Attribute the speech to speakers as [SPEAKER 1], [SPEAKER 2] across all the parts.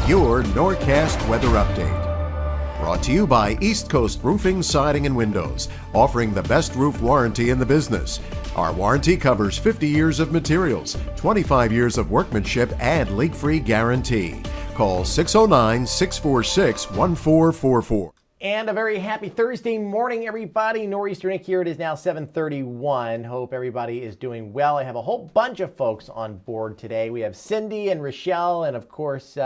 [SPEAKER 1] Your Norcast weather update. Brought to you by East Coast Roofing, Siding, and Windows, offering the best roof warranty in the business. Our warranty covers 50 years of materials, 25 years of workmanship, and leak-free guarantee. Call 609-646-1444.
[SPEAKER 2] And a very happy Thursday morning, everybody. Nor'easter Nick here. It is now 7:31. Hope everybody is doing well. I have a whole bunch of folks on board today. We have Cindy and Rochelle, and of course,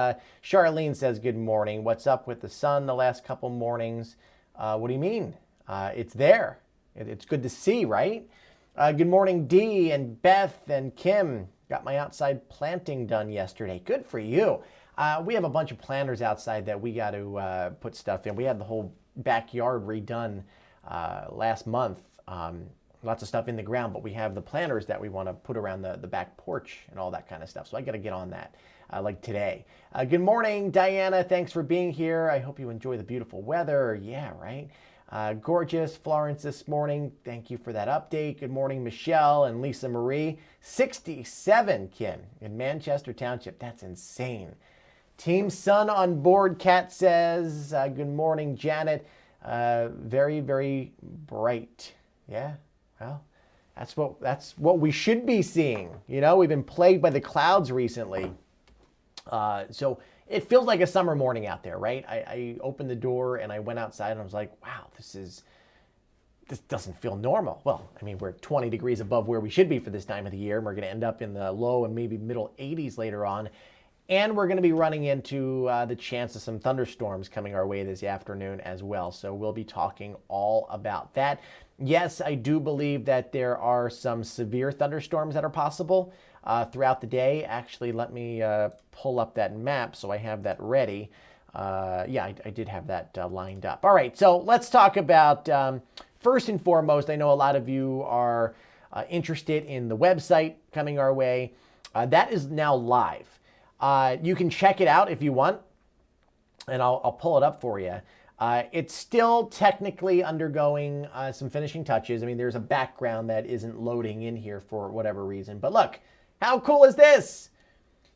[SPEAKER 2] Charlene says good morning. What's up with the sun the last couple mornings? What do you mean? It's there. It's good to see, right? Good morning, Dee and Beth and Kim. Got my outside planting done yesterday. Good for you. We have a bunch of planters outside that we got to put stuff in. We had the whole backyard redone last month. Lots of stuff in the ground, but we have the planters that we want to put around the back porch and all that kind of stuff. So I got to get on that like today. Good morning, Diana. Thanks for being here. I hope you enjoy the beautiful weather. Yeah, right? Gorgeous Florence this morning. Thank you for that update. Good morning, Michelle and Lisa Marie. 67, Kim, in Manchester Township. That's insane. Team Sun on board, Kat says. Good morning, Janet. Very, very bright. Yeah, well, that's what we should be seeing. You know, we've been plagued by the clouds recently. So it feels like a summer morning out there, right? I opened the door and I went outside and I was like, wow, this doesn't feel normal. Well, I mean, we're 20 degrees above where we should be for this time of the year. And we're going to end up in the low and maybe middle 80s later on. And we're going to be running into the chance of some thunderstorms coming our way this afternoon as well. So we'll be talking all about that. Yes, I do believe that there are some severe thunderstorms that are possible throughout the day. Actually, let me pull up that map so I have that ready. Yeah, I did have that lined up. All right, so let's talk about, first and foremost, I know a lot of you are interested in the website coming our way. That is now live. You can check it out if you want, and I'll pull it up for you. It's still technically undergoing some finishing touches. I mean, there's a background that isn't loading in here for whatever reason. But look, how cool is this?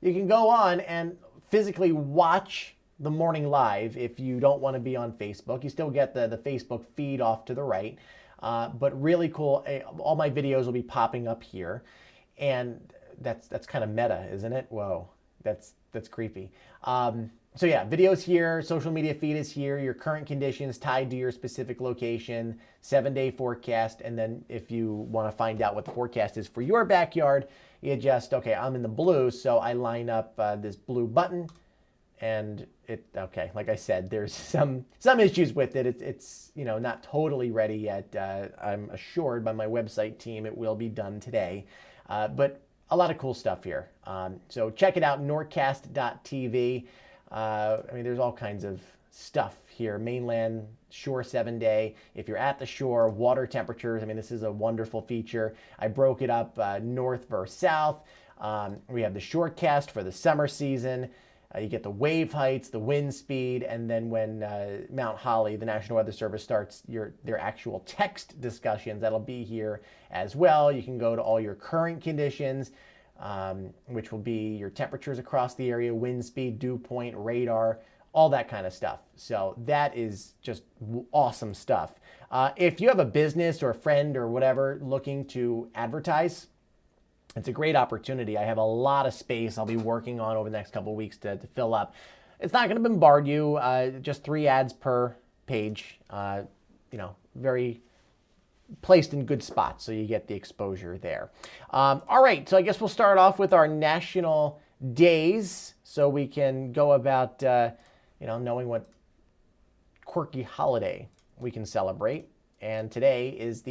[SPEAKER 2] You can go on and physically watch the morning live if you don't want to be on Facebook. You still get the Facebook feed off to the right. But really cool. All my videos will be popping up here. And that's kind of meta, isn't it? Whoa. That's creepy. So yeah, videos here, social media feed is here, your current conditions tied to your specific location, 7-day forecast, and then if you want to find out what the forecast is for your backyard, you just, okay, I'm in the blue, so I line up this blue button, and okay, like I said, there's some issues with it. It's you know, not totally ready yet. I'm assured by my website team it will be done today, but a lot of cool stuff here. So check it out, norcast.tv. I mean, there's all kinds of stuff here. Mainland, shore 7-day. If you're at the shore, water temperatures. I mean, this is a wonderful feature. I broke it up north versus south. We have the shorecast for the summer season. You get the wave heights, the wind speed, and then when Mount Holly, the National Weather Service, starts their actual text discussions, that'll be here as well. You can go to all your current conditions, which will be your temperatures across the area, wind speed, dew point, radar, all that kind of stuff. So that is just awesome stuff. If you have a business or a friend or whatever looking to advertise, it's a great opportunity. I have a lot of space I'll be working on over the next couple of weeks to fill up. It's not going to bombard you, just 3 ads per page, you know, very placed in good spots, so you get the exposure there. All right, so I guess we'll start off with our national days so we can go about, you know, knowing what quirky holiday we can celebrate. And today is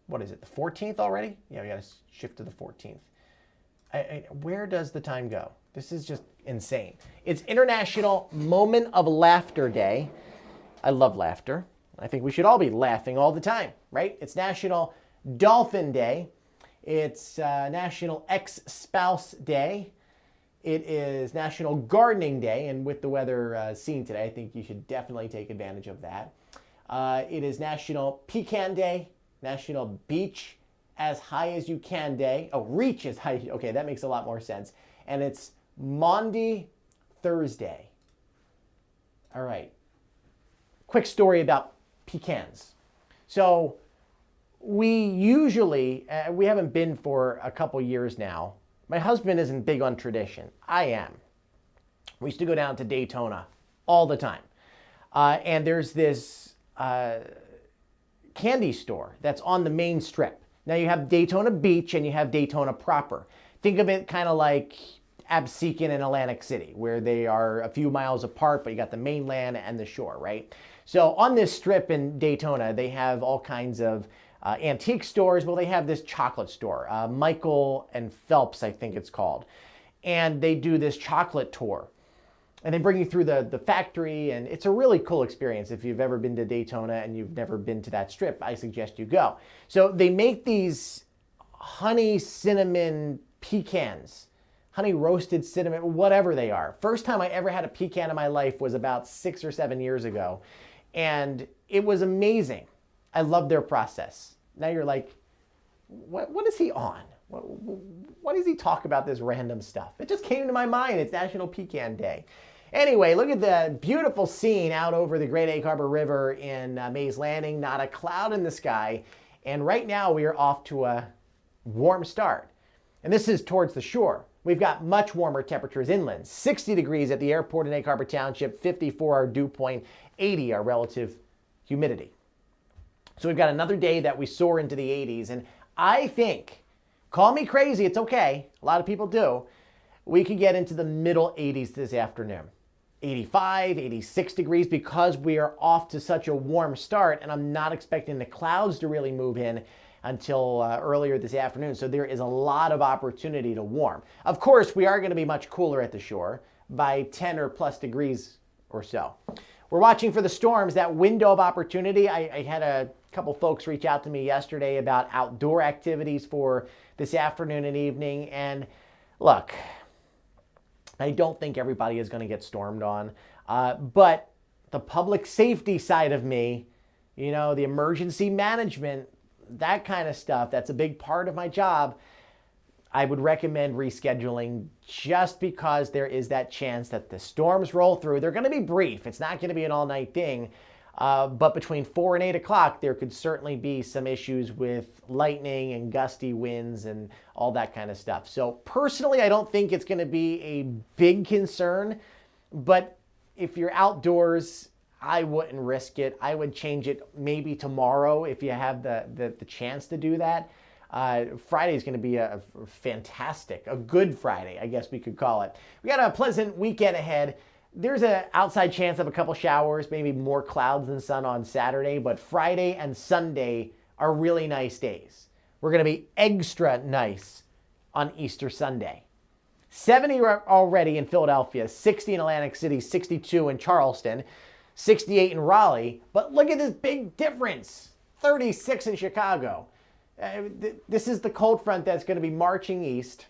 [SPEAKER 2] what is it, the 14th already? Yeah, we got to shift to the 14th. Where does the time go? This is just insane. It's International Moment of Laughter Day. I love laughter. I think we should all be laughing all the time, right? It's National Dolphin Day. It's National Ex-Spouse Day. It is National Gardening Day, and with the weather seen today, I think you should definitely take advantage of that. It is National Pecan Day, National Beach as High as You Can Day. Oh, Reach as High. Okay, that makes a lot more sense. And it's Maundy Thursday. All right. Quick story about pecans. So we usually, we haven't been for a couple years now. My husband isn't big on tradition. I am. We used to go down to Daytona all the time. And there's this candy store that's on the main strip. Now you have Daytona Beach and you have Daytona proper. Think of it kind of like Absecon and Atlantic City, where they are a few miles apart, but you got the mainland and the shore, right? So on this strip in Daytona, they have all kinds of antique stores. Well, they have this chocolate store, Michael and Phelps, I think it's called. And they do this chocolate tour. And they bring you through the factory, and it's a really cool experience. If you've ever been to Daytona and you've never been to that strip, I suggest you go. So they make these honey cinnamon pecans, honey roasted cinnamon, whatever they are. First time I ever had a pecan in my life was about 6 or 7 years ago, and it was amazing. I love their process. Now you're like, what is he on? Why does he talk about this random stuff? It just came to my mind. It's National Pecan Day. Anyway, look at the beautiful scene out over the Great Egg Harbor River in Mays Landing. Not a cloud in the sky. And right now we are off to a warm start. And this is towards the shore. We've got much warmer temperatures inland. 60 degrees at the airport in Egg Harbor Township, 54 our dew point, 80 our relative humidity. So we've got another day that we soar into the 80s. And I think, call me crazy, it's okay. A lot of people do. We could get into the middle 80s this afternoon. 85, 86 degrees because we are off to such a warm start, and I'm not expecting the clouds to really move in until earlier this afternoon. So there is a lot of opportunity to warm. Of course, we are going to be much cooler at the shore by 10 or plus degrees or so. We're watching for the storms, that window of opportunity. I had a couple folks reach out to me yesterday about outdoor activities for this afternoon and evening. And look, I don't think everybody is going to get stormed on. But the public safety side of me, you know, the emergency management, that kind of stuff, that's a big part of my job. I would recommend rescheduling just because there is that chance that the storms roll through. They're going to be brief. It's not going to be an all-night thing. But between 4 and 8 o'clock, there could certainly be some issues with lightning and gusty winds and all that kind of stuff. So personally, I don't think it's going to be a big concern. But if you're outdoors, I wouldn't risk it. I would change it maybe tomorrow if you have the chance to do that. Friday is going to be a good Friday, I guess we could call it. We got a pleasant weekend ahead. There's an outside chance of a couple showers, maybe more clouds than sun on Saturday, but Friday and Sunday are really nice days. We're going to be extra nice on Easter Sunday. 70 already in Philadelphia, 60 in Atlantic City, 62 in Charleston, 68 in Raleigh. But look at this big difference, 36 in Chicago. This is the cold front that's going to be marching east.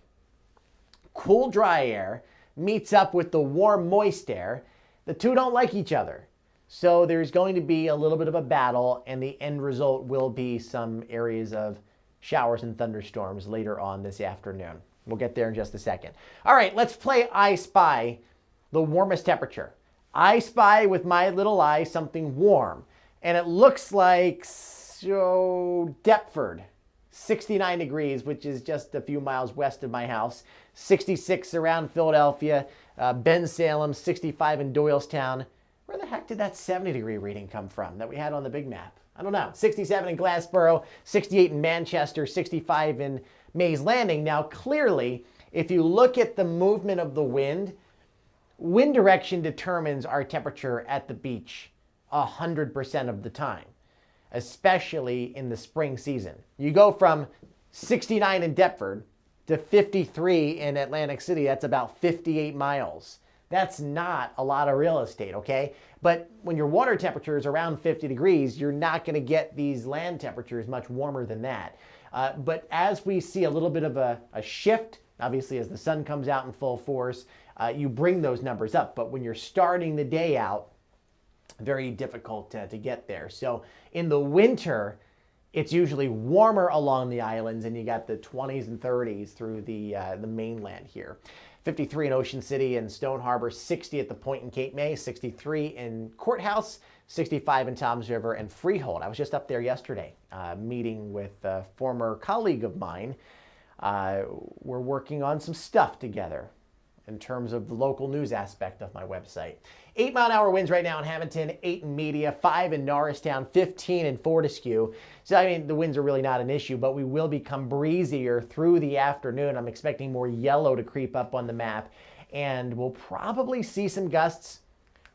[SPEAKER 2] Cool, dry air meets up with the warm, moist air. The two don't like each other. So there's going to be a little bit of a battle, and the end result will be some areas of showers and thunderstorms later on this afternoon. We'll get there in just a second. All right, let's play I Spy, the warmest temperature. I spy with my little eye something warm, and it looks like Deptford. 69 degrees, which is just a few miles west of my house. 66 around Philadelphia. Bensalem, 65 in Doylestown. Where the heck did that 70-degree reading come from that we had on the big map? I don't know. 67 in Glassboro, 68 in Manchester, 65 in Mays Landing. Now, clearly, if you look at the movement of the wind direction determines our temperature at the beach 100% of the time, especially in the spring season. You go from 69 in Deptford to 53 in Atlantic City. That's about 58 miles. That's not a lot of real estate, okay? But when your water temperature is around 50 degrees, you're not going to get these land temperatures much warmer than that. But as we see a little bit of a shift, obviously as the sun comes out in full force, you bring those numbers up. But when you're starting the day out, very difficult to get there. So in the winter, It's usually warmer along the islands, and you got the 20s and 30s through the mainland here. 53 in Ocean City and Stone Harbor, 60 at the Point in Cape May, 63 in Courthouse, 65 in Toms River and Freehold. I was just up there yesterday meeting with a former colleague of mine. We're working on some stuff together in terms of the local news aspect of my website. 8-mile-an-hour winds right now in Hamilton, 8 in Media, 5 in Norristown, 15 in Fortescue. So, I mean, the winds are really not an issue, but we will become breezier through the afternoon. I'm expecting more yellow to creep up on the map, and we'll probably see some gusts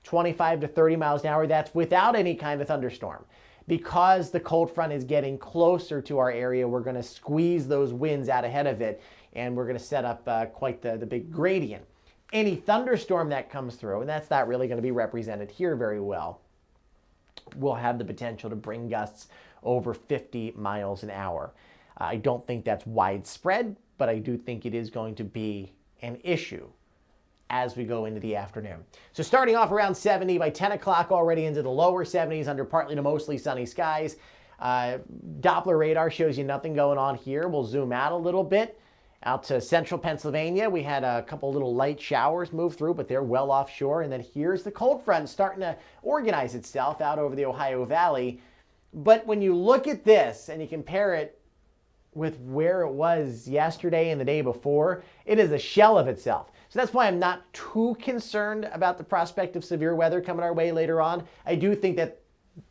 [SPEAKER 2] 25 to 30 miles an hour. That's without any kind of thunderstorm. Because the cold front is getting closer to our area, we're going to squeeze those winds out ahead of it, and we're going to set up quite the big gradient. Any thunderstorm that comes through, and that's not really going to be represented here very well, will have the potential to bring gusts over 50 miles an hour. I don't think that's widespread, but I do think it is going to be an issue as we go into the afternoon. So starting off around 70 by 10 o'clock, already into the lower 70s under partly to mostly sunny skies. Doppler radar shows you nothing going on here. We'll zoom out a little bit. Out to central Pennsylvania, we had a couple little light showers move through, but they're well offshore. And then here's the cold front starting to organize itself out over the Ohio Valley. But when you look at this and you compare it with where it was yesterday and the day before, it is a shell of itself. So that's why I'm not too concerned about the prospect of severe weather coming our way later on. I do think that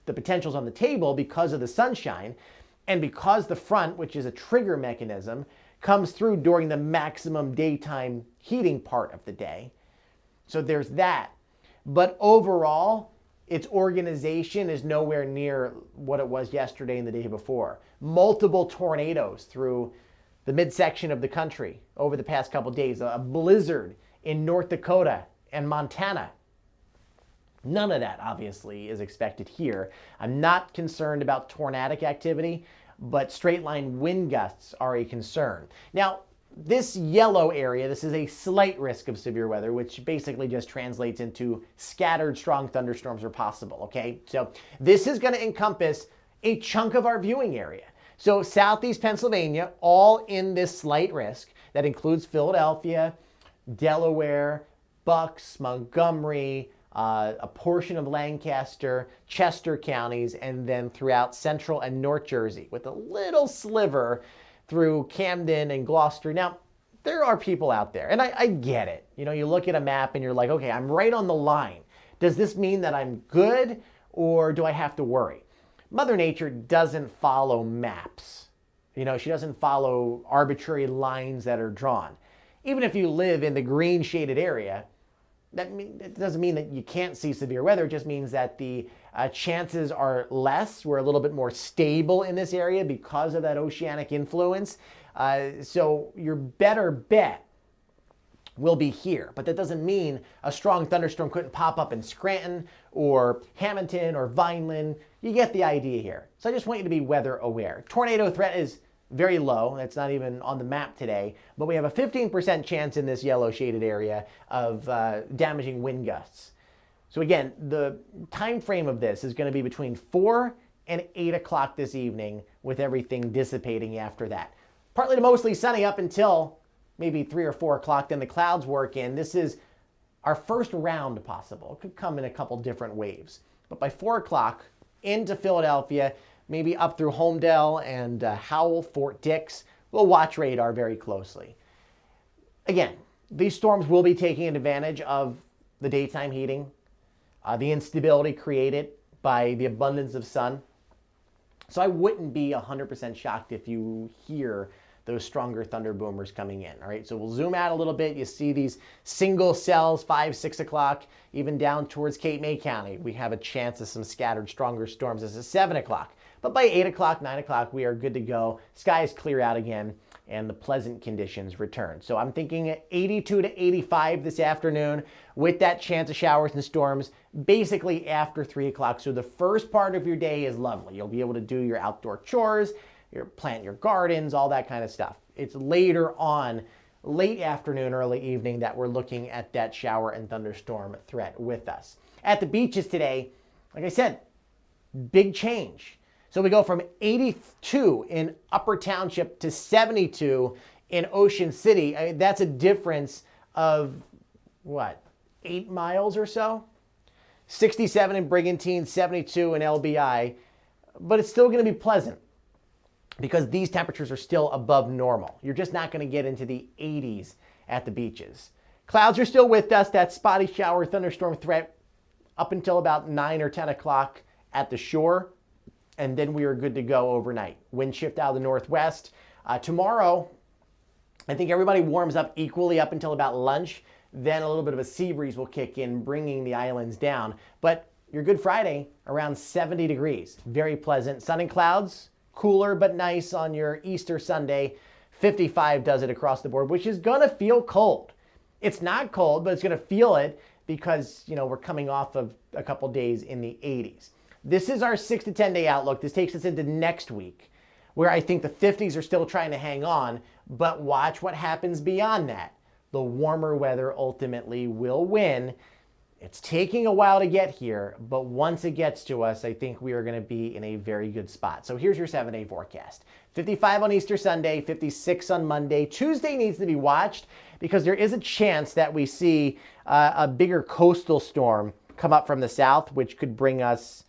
[SPEAKER 2] the potential's on the table because of the sunshine and because the front, which is a trigger mechanism, comes through during the maximum daytime heating part of the day. So there's that. But overall, its organization is nowhere near what it was yesterday and the day before. Multiple tornadoes through the midsection of the country over the past couple days. A blizzard in North Dakota and Montana. None of that, obviously, is expected here. I'm not concerned about tornadic activity, but straight line wind gusts are a concern. Now, this yellow area, this is a slight risk of severe weather, which basically just translates into scattered strong thunderstorms are possible, okay? So this is going to encompass a chunk of our viewing area. So southeast Pennsylvania, all in this slight risk. That includes Philadelphia, Delaware, Bucks, Montgomery, a portion of Lancaster, Chester counties, and then throughout central and North Jersey, with a little sliver through Camden and Gloucester. Now, there are people out there, and I get it. You know, you look at a map and you're like, okay, I'm right on the line. Does this mean that I'm good, or do I have to worry? Mother Nature doesn't follow maps. You know, she doesn't follow arbitrary lines that are drawn. Even if you live in the green shaded area, it doesn't mean that you can't see severe weather. It just means that the chances are less. We're a little bit more stable in this area because of that oceanic influence. So your better bet will be here. But that doesn't mean a strong thunderstorm couldn't pop up in Scranton or Hamilton or Vineland. You get the idea here. So I just want you to be weather aware. Tornado threat is very low. That's not even on the map today. But we have a 15% chance in this yellow shaded area of damaging wind gusts. So again, the time frame of this is going to be between 4 and 8 o'clock this evening, with everything dissipating after that. Partly to mostly sunny up until maybe 3 or 4 o'clock. Then the clouds work in. This is our first round possible. It could come in a couple different waves. But by 4 o'clock into Philadelphia, maybe up through Homedale and Howell, Fort Dix. We'll watch radar very closely. Again, these storms will be taking advantage of the daytime heating, the instability created by the abundance of sun. So I wouldn't be 100% shocked if you hear those stronger thunder boomers coming in. All right, so we'll zoom out a little bit. You see these single cells, 5, 6 o'clock, even down towards Cape May County. We have a chance of some scattered stronger storms. This is 7 o'clock. But by 8 o'clock, 9 o'clock, we are good to go. Skies clear out again, and the pleasant conditions return. So I'm thinking 82 to 85 this afternoon with that chance of showers and storms basically after 3 o'clock. So the first part of your day is lovely. You'll be able to do your outdoor chores, plant your gardens, all that kind of stuff. It's later on, late afternoon, early evening, that we're looking at that shower and thunderstorm threat with us. At the beaches today, like I said, big change. So we go from 82 in Upper Township to 72 in Ocean City. I mean, that's a difference of, what, 8 miles or so? 67 in Brigantine, 72 in LBI. But it's still going to be pleasant because these temperatures are still above normal. You're just not going to get into the 80s at the beaches. Clouds are still with us. That spotty shower thunderstorm threat up until about 9 or 10 o'clock at the shore. And then we are good to go overnight. Wind shift out of the northwest. Tomorrow, I think everybody warms up equally up until about lunch. Then a little bit of a sea breeze will kick in, bringing the islands down. But your Good Friday, around 70 degrees. Very pleasant. Sun and clouds, cooler but nice on your Easter Sunday. 55 does it across the board, which is going to feel cold. It's not cold, but it's going to feel it because, we're coming off of a couple days in the 80s. This is our 6 to 10 day outlook. This takes us into next week, where I think the 50s are still trying to hang on, but watch what happens beyond that. The warmer weather ultimately will win. It's taking a while to get here, but once it gets to us, I think we are going to be in a very good spot. So here's your 7-day forecast. 55 on Easter Sunday, 56 on Monday. Tuesday needs to be watched because there is a chance that we see a bigger coastal storm come up from the south, which could bring us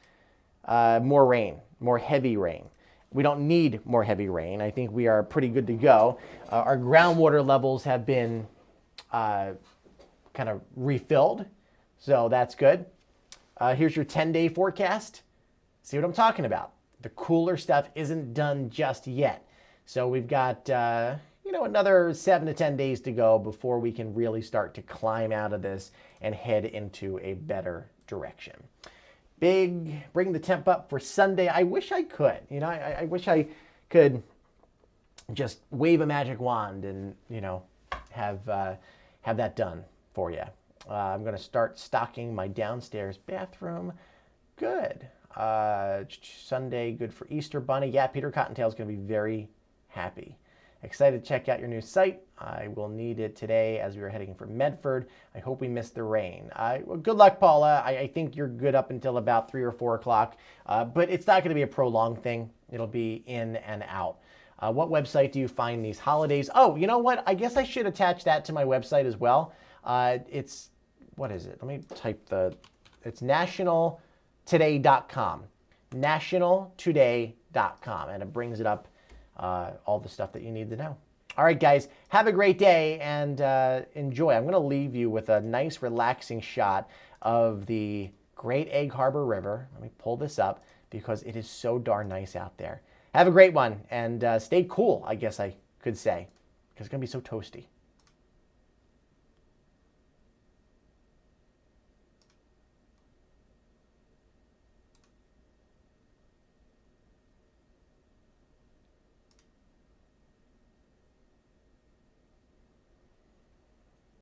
[SPEAKER 2] more rain, more heavy rain. We don't need more heavy rain. I think we are pretty good to go. Our groundwater levels have been kind of refilled, so that's good. Here's your 10-day forecast. See what I'm talking about. The cooler stuff isn't done just yet. So we've got, another 7 to 10 days to go before we can really start to climb out of this and head into a better direction. Bring the temp up for Sunday. I wish I could. I wish I could just wave a magic wand and, have that done for you. I'm going to start stocking my downstairs bathroom. Good. Sunday, good for Easter Bunny. Yeah, Peter Cottontail is going to be very happy. Excited to check out your new site. I will need it today as we are heading for Medford. I hope we missed the rain. Well, good luck, Paula. I think you're good up until about 3 or 4 o'clock, but it's not going to be a prolonged thing. It'll be in and out. What website do you find these holidays? Oh, you know what? I guess I should attach that to my website as well. What is it? Let me type it's nationaltoday.com. Nationaltoday.com. And it brings it up all the stuff that you need to know. All right, guys, have a great day and enjoy. I'm going to leave you with a nice, relaxing shot of the Great Egg Harbor River. Let me pull this up because it is so darn nice out there. Have a great one and stay cool, I guess I could say, because it's going to be so toasty.